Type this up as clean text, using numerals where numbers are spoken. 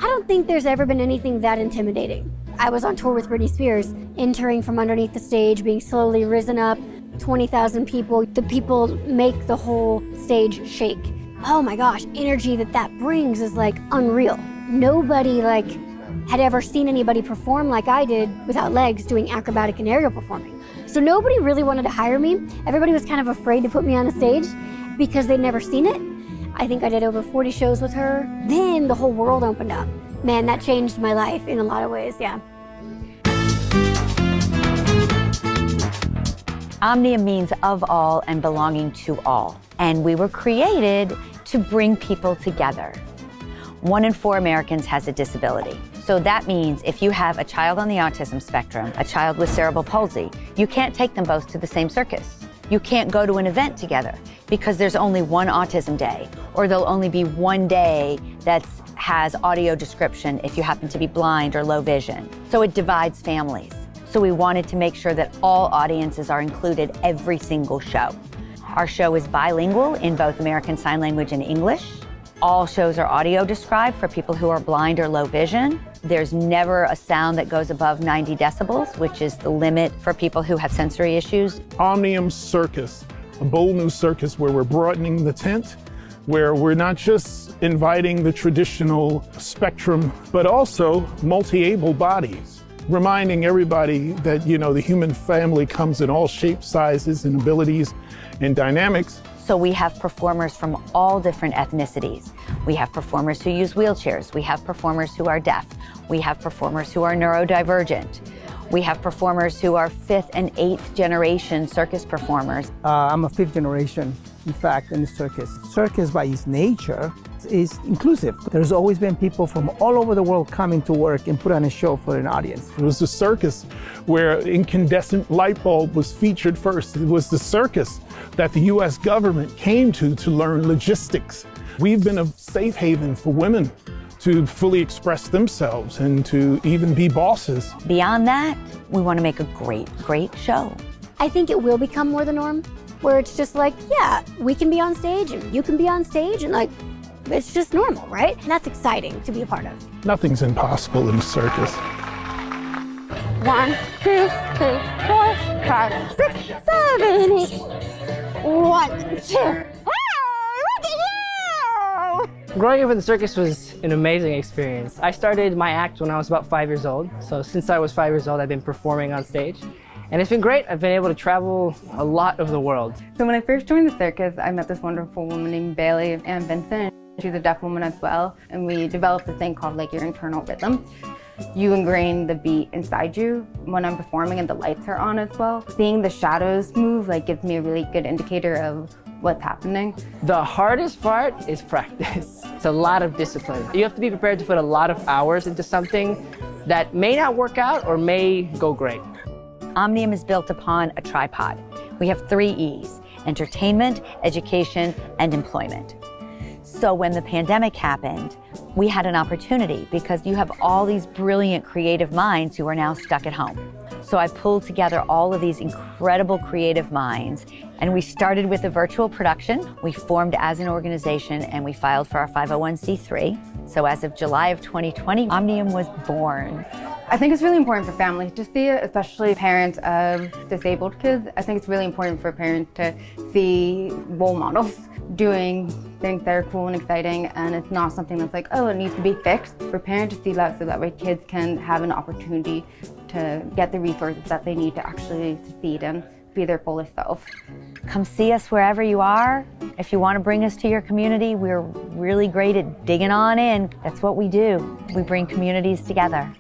I don't think there's ever been anything that intimidating. I was on tour with Britney Spears, entering from underneath the stage, being slowly risen up, 20,000 people. The people make the whole stage shake. Oh my gosh, energy that brings is like unreal. Nobody had ever seen anybody perform like I did without legs, doing acrobatic and aerial performing. So nobody really wanted to hire me. Everybody was kind of afraid to put me on a stage because they'd never seen it. I think I did over 40 shows with her. Then the whole world opened up. Man, that changed my life in a lot of ways, yeah. Omnium means of all and belonging to all. And we were created to bring people together. 1 in 4 Americans has a disability. So that means if you have a child on the autism spectrum, a child with cerebral palsy, you can't take them both to the same circus. You can't go to an event together because there's only one autism day, or there'll only be one day that has audio description if you happen to be blind or low vision. So it divides families. So we wanted to make sure that all audiences are included every single show. Our show is bilingual in both American Sign Language and English. All shows are audio described for people who are blind or low vision. There's never a sound that goes above 90 decibels, which is the limit for people who have sensory issues. Omnium Circus, a bold new circus where we're broadening the tent, where we're not just inviting the traditional spectrum, but also multi-able bodies, reminding everybody that, the human family comes in all shapes, sizes, and abilities and dynamics. So we have performers from all different ethnicities. We have performers who use wheelchairs. We have performers who are deaf. We have performers who are neurodivergent. We have performers who are 5th and 8th generation circus performers. I'm a 5th generation, in fact, in the circus. Circus by its nature is inclusive. There's always been people from all over the world coming to work and put on a show for an audience. It was the circus where incandescent light bulb was featured first. It was the circus that the US government came to learn logistics. We've been a safe haven for women to fully express themselves and to even be bosses. Beyond that, we want to make a great, great show. I think it will become more the norm, where it's just yeah, we can be on stage and you can be on stage and it's just normal, right? And that's exciting to be a part of. Nothing's impossible in a circus. 1, 2, 3, 4, 5, 6, 7, 8. 1, 2. Growing up in the circus was an amazing experience. I started my act when I was about 5 years old. So since I was 5 years old, I've been performing on stage. And it's been great. I've been able to travel a lot of the world. So when I first joined the circus, I met this wonderful woman named Bailey and Vincent. She's a deaf woman as well. And we developed this thing called your internal rhythm. You ingrain the beat inside you when I'm performing and the lights are on as well. Seeing the shadows move gives me a really good indicator of what's happening. The hardest part is practice. It's a lot of discipline. You have to be prepared to put a lot of hours into something that may not work out or may go great. Omnium is built upon a tripod. We have 3 E's: entertainment, education, and employment. So when the pandemic happened, we had an opportunity because you have all these brilliant creative minds who are now stuck at home. So I pulled together all of these incredible creative minds, and we started with a virtual production. We formed as an organization and we filed for our 501c3. So as of July of 2020, Omnium was born. I think it's really important for families to see it, especially parents of disabled kids. I think it's really important for parents to see role models doing things that are cool and exciting, and it's not something that's it needs to be fixed. For parents to see that so that way kids can have an opportunity to get the resources that they need to actually succeed and be their fullest self. Come see us wherever you are. If you want to bring us to your community, we're really great at digging on in. That's what we do. We bring communities together.